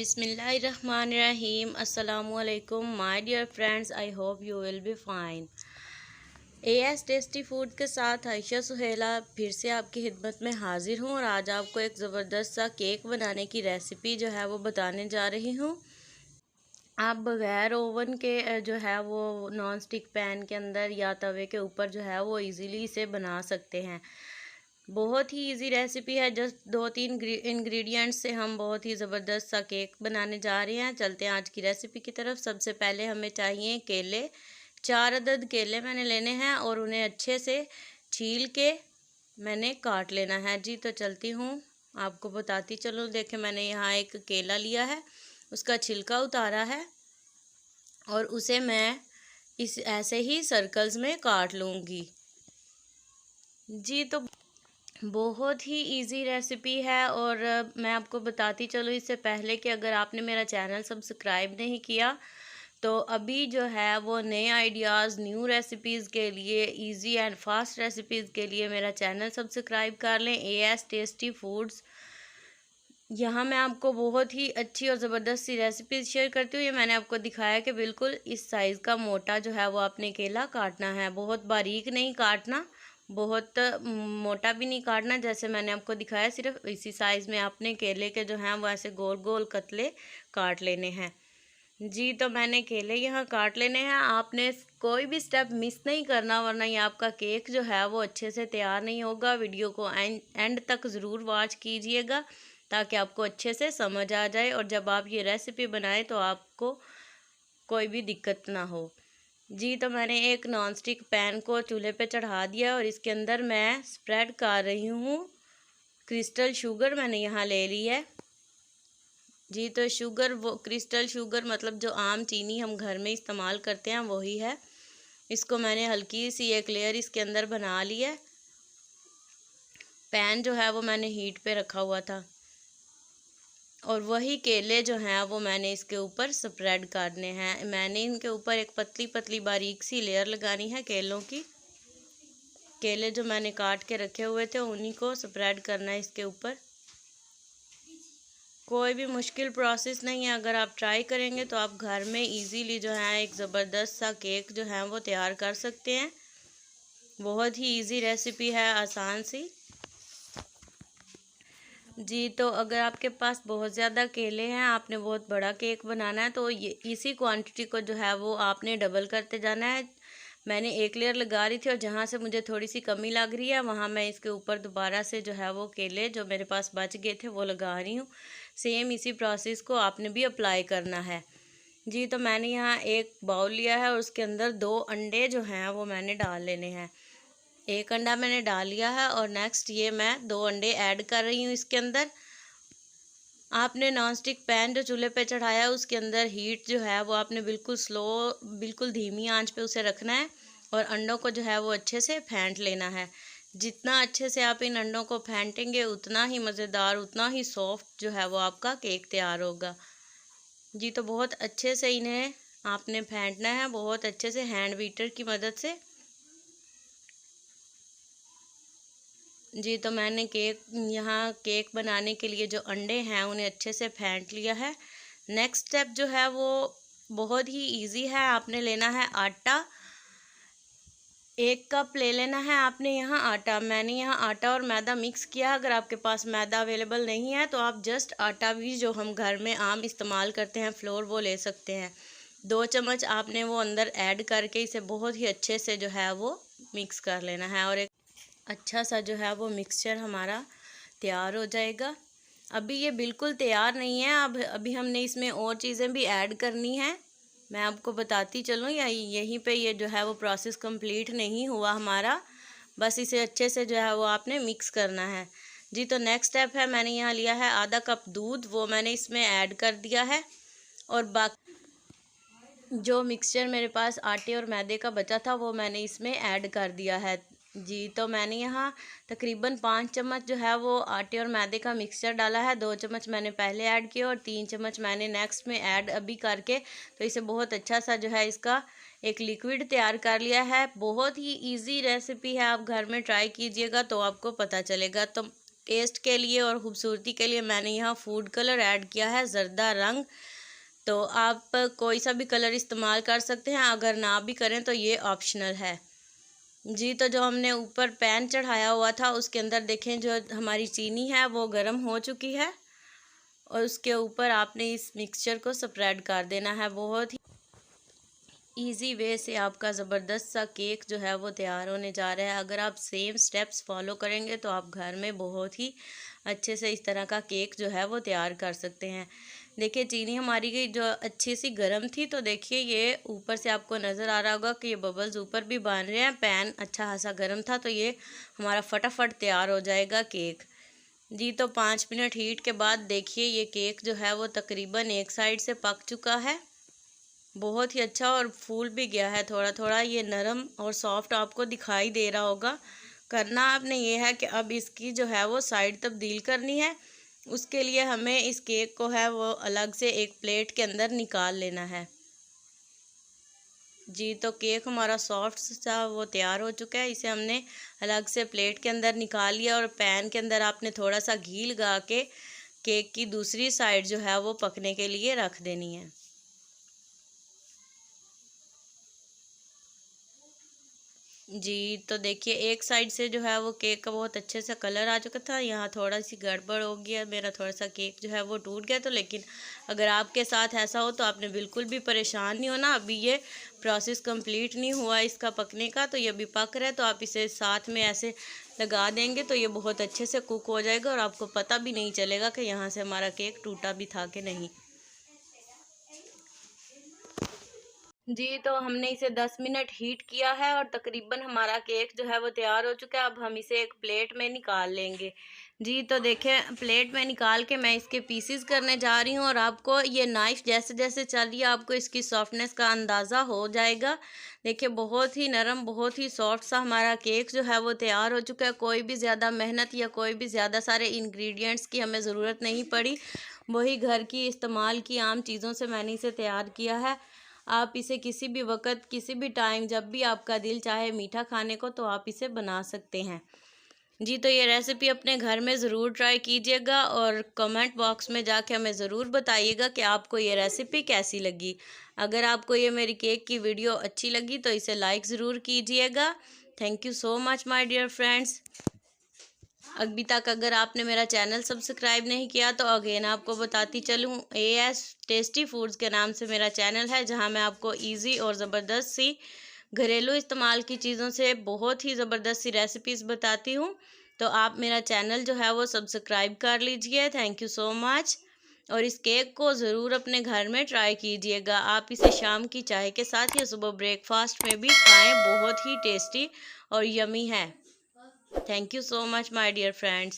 बिस्मिल्लाहिर्रहमानिर्रहीम। अस्सलामुअलैकुम my dear friends, I hope you will be fine. AS tasty food के साथ आयशा सुहेला फिर से आपकी खिदमत में हाजिर हूँ और आज आपको एक ज़बरदस्त सा केक बनाने की रेसिपी जो है वो बताने जा रही हूँ। आप बग़ैर ओवन के जो है वो नॉन स्टिक पैन के अंदर या तवे के ऊपर जो है वो इजीली इसे बना सकते हैं। बहुत ही इजी रेसिपी है। जस्ट 2-3 इंग्रेडिएंट्स से हम बहुत ही ज़बरदस्त सा केक बनाने जा रहे हैं। चलते हैं आज की रेसिपी की तरफ। सबसे पहले हमें चाहिए केले। 4 अदद केले मैंने लेने हैं और उन्हें अच्छे से छील के मैंने काट लेना है। जी तो चलती हूँ, आपको बताती चलो। देखें, मैंने यहाँ एक केला लिया है, उसका छिलका उतारा है और उसे मैं इस ऐसे ही सर्कल्स में काट लूँगी। जी तो बहुत ही इजी रेसिपी है और मैं आपको बताती चलूँ इससे पहले कि अगर आपने मेरा चैनल सब्सक्राइब नहीं किया तो अभी जो है वो नए आइडियाज़, न्यू रेसिपीज़ के लिए, इजी एंड फास्ट रेसिपीज़ के लिए मेरा चैनल सब्सक्राइब कर लें, एएस टेस्टी फूड्स। यहाँ मैं आपको बहुत ही अच्छी और ज़बरदस्त सी रेसिपीज़ शेयर करती हूँ। ये मैंने आपको दिखाया कि बिल्कुल इस साइज़ का मोटा जो है वो आपने केला काटना है। बहुत बारीक नहीं काटना, बहुत मोटा भी नहीं काटना। जैसे मैंने आपको दिखाया, सिर्फ इसी साइज़ में आपने केले के जो हैं वो ऐसे गोल गोल कतले काट लेने हैं। जी तो मैंने केले यहाँ काट लेने हैं। आपने कोई भी स्टेप मिस नहीं करना, वरना ये आपका केक जो है वो अच्छे से तैयार नहीं होगा। वीडियो को एंड तक ज़रूर वॉच कीजिएगा ताकि आपको अच्छे से समझ आ जाए और जब आप ये रेसिपी बनाएं तो आपको कोई भी दिक्कत ना हो। जी तो मैंने एक नॉन स्टिक पैन को चूल्हे पे चढ़ा दिया और इसके अंदर मैं स्प्रेड कर रही हूँ क्रिस्टल शुगर। मैंने यहाँ ले ली है। जी तो शुगर, वो क्रिस्टल शुगर मतलब जो आम चीनी हम घर में इस्तेमाल करते हैं वही है। इसको मैंने हल्की सी एक लेयर इसके अंदर बना ली है। पैन जो है वो मैंने हीट पे रखा हुआ था और वही केले जो हैं वो मैंने इसके ऊपर स्प्रेड करने हैं। मैंने इनके ऊपर एक पतली पतली बारीक सी लेयर लगानी है केलों की। केले जो मैंने काट के रखे हुए थे उन्हीं को स्प्रेड करना है इसके ऊपर। कोई भी मुश्किल प्रोसेस नहीं है। अगर आप ट्राई करेंगे तो आप घर में इजीली जो है एक ज़बरदस्त सा केक जो है वो तैयार कर सकते हैं। बहुत ही इजी रेसिपी है, आसान सी। जी तो अगर आपके पास बहुत ज़्यादा केले हैं, आपने बहुत बड़ा केक बनाना है, तो ये इसी क्वांटिटी को जो है वो आपने डबल करते जाना है। मैंने एक लेयर लगा रही थी और जहाँ से मुझे थोड़ी सी कमी लग रही है वहाँ मैं इसके ऊपर दोबारा से जो है वो केले जो मेरे पास बच गए थे वो लगा रही हूँ। सेम इसी प्रोसेस को आपने भी अप्लाई करना है। जी तो मैंने यहाँ एक बाउल लिया है और उसके अंदर 2 अंडे जो हैं वो मैंने डाल लेने हैं। एक अंडा मैंने डाल लिया है और नेक्स्ट ये मैं 2 अंडे ऐड कर रही हूँ इसके अंदर। आपने नॉन स्टिक पैन जो चूल्हे पे चढ़ाया है उसके अंदर हीट जो है वो आपने बिल्कुल स्लो, बिल्कुल धीमी आंच पे उसे रखना है और अंडों को जो है वो अच्छे से फेंट लेना है। जितना अच्छे से आप इन अंडों को फेंटेंगे उतना ही मज़ेदार, उतना ही सॉफ्ट जो है वो आपका केक तैयार होगा। जी तो बहुत अच्छे से इन्हें आपने फेंटना है, बहुत अच्छे से हैंड बीटर की मदद से। जी तो मैंने यहाँ केक बनाने के लिए जो अंडे हैं उन्हें अच्छे से फेंट लिया है। नेक्स्ट स्टेप जो है वो बहुत ही इजी है। आपने लेना है आटा। 1 कप ले लेना है आपने यहाँ आटा। मैंने यहाँ आटा और मैदा मिक्स किया। अगर आपके पास मैदा अवेलेबल नहीं है तो आप जस्ट आटा भी जो हम घर में आम इस्तेमाल करते हैं, फ्लोर, वो ले सकते हैं। 2 चम्मच आपने वो अंदर ऐड करके इसे बहुत ही अच्छे से जो है वो मिक्स कर लेना है और एक अच्छा सा जो है वो मिक्सचर हमारा तैयार हो जाएगा। अभी ये बिल्कुल तैयार नहीं है, अब अभी हमने इसमें और चीज़ें भी ऐड करनी है। मैं आपको बताती चलूँ या यहीं पे ये जो है वो प्रोसेस कंप्लीट नहीं हुआ हमारा। बस इसे अच्छे से जो है वो आपने मिक्स करना है। जी तो नेक्स्ट स्टेप है, मैंने यहाँ लिया है आधा कप दूध, वो मैंने इसमें ऐड कर दिया है और बाकी जो मिक्सचर मेरे पास आटे और मैदे का बचा था वो मैंने इसमें ऐड कर दिया है। जी तो मैंने यहाँ तकरीबन 5 चम्मच जो है वो आटे और मैदे का मिक्सचर डाला है। 2 चम्मच मैंने पहले ऐड किया और 3 चम्मच मैंने नेक्स्ट में ऐड अभी करके तो इसे बहुत अच्छा सा जो है इसका एक लिक्विड तैयार कर लिया है। बहुत ही इजी रेसिपी है, आप घर में ट्राई कीजिएगा तो आपको पता चलेगा। तो टेस्ट के लिए और ख़ूबसूरती के लिए मैंने यहाँ फूड कलर ऐड किया है, ज़र्दा रंग। तो आप कोई सा भी कलर इस्तेमाल कर सकते हैं, अगर ना भी करें तो ये ऑप्शनल है जी। तो जो हमने ऊपर पैन चढ़ाया हुआ था उसके अंदर देखें जो हमारी चीनी है वो गर्म हो चुकी है और उसके ऊपर आपने इस मिक्सचर को स्प्रेड कर देना है। बहुत ही इजी वे से आपका ज़बरदस्त सा केक जो है वो तैयार होने जा रहा है। अगर आप सेम स्टेप्स फॉलो करेंगे तो आप घर में बहुत ही अच्छे से इस तरह का केक जो है वो तैयार कर सकते हैं। देखिए चीनी हमारी जो अच्छी सी गर्म थी, तो देखिए ये ऊपर से आपको नज़र आ रहा होगा कि ये बबल्स ऊपर भी बन रहे हैं। पैन अच्छा खासा गर्म था, तो ये हमारा फटाफट तैयार हो जाएगा केक जी। तो 5 मिनट हीट के बाद देखिए ये केक जो है वो तकरीबन एक साइड से पक चुका है, बहुत ही अच्छा, और फूल भी गया है थोड़ा थोड़ा। ये नरम और सॉफ्ट आपको दिखाई दे रहा होगा। करना आपने ये है कि अब इसकी जो है वो साइड तब्दील करनी है। उसके लिए हमें इस केक को है वो अलग से एक प्लेट के अंदर निकाल लेना है जी। तो केक हमारा सॉफ्ट सा वो तैयार हो चुका है। इसे हमने अलग से प्लेट के अंदर निकाल लिया और पैन के अंदर आपने थोड़ा सा घी लगा के केक की दूसरी साइड जो है वो पकने के लिए रख देनी है जी। तो देखिए एक साइड से जो है वो केक का बहुत अच्छे से कलर आ चुका था, यहाँ थोड़ा सी गड़बड़ हो गया, मेरा थोड़ा सा केक जो है वो टूट गया। तो लेकिन अगर आपके साथ ऐसा हो तो आपने बिल्कुल भी परेशान नहीं होना। अभी ये प्रोसेस कंप्लीट नहीं हुआ इसका पकने का, तो ये अभी पक रहा है। तो आप इसे साथ में ऐसे लगा देंगे तो ये बहुत अच्छे से कुक हो जाएगा और आपको पता भी नहीं चलेगा कि यहाँ से हमारा केक टूटा भी था कि नहीं जी। तो हमने इसे 10 मिनट हीट किया है और तकरीबन हमारा केक जो है वो तैयार हो चुका है। अब हम इसे एक प्लेट में निकाल लेंगे जी। तो देखें प्लेट में निकाल के मैं इसके पीसेस करने जा रही हूँ और आपको ये नाइफ़ जैसे जैसे चल रही है आपको इसकी सॉफ्टनेस का अंदाज़ा हो जाएगा। देखिए बहुत ही नरम, बहुत ही सॉफ्ट सा हमारा केक जो है वो तैयार हो चुका है। कोई भी ज़्यादा मेहनत या कोई भी ज़्यादा सारे इंग्रेडिएंट्स की हमें ज़रूरत नहीं पड़ी, वही घर की इस्तेमाल की आम चीज़ों से मैंने इसे तैयार किया है। आप इसे किसी भी वक्त, किसी भी टाइम, जब भी आपका दिल चाहे मीठा खाने को, तो आप इसे बना सकते हैं जी। तो ये रेसिपी अपने घर में ज़रूर ट्राई कीजिएगा और कमेंट बॉक्स में जाके हमें ज़रूर बताइएगा कि आपको ये रेसिपी कैसी लगी। अगर आपको ये मेरी केक की वीडियो अच्छी लगी तो इसे लाइक ज़रूर कीजिएगा। Thank you so much my dear friends. अभी तक अगर आपने मेरा चैनल सब्सक्राइब नहीं किया तो अगेन आपको बताती चलूँ, AS टेस्टी फूड्स के नाम से मेरा चैनल है, जहां मैं आपको इजी और ज़बरदस्त सी घरेलू इस्तेमाल की चीज़ों से बहुत ही ज़बरदस्त सी रेसिपीज़ बताती हूं। तो आप मेरा चैनल जो है वो सब्सक्राइब कर लीजिए। Thank you so much. और इस केक को ज़रूर अपने घर में ट्राई कीजिएगा। आप इसे शाम की चाय के साथ या सुबह ब्रेकफास्ट में भी खाएँ, बहुत ही टेस्टी और यमी है। Thank you so much, my dear friends.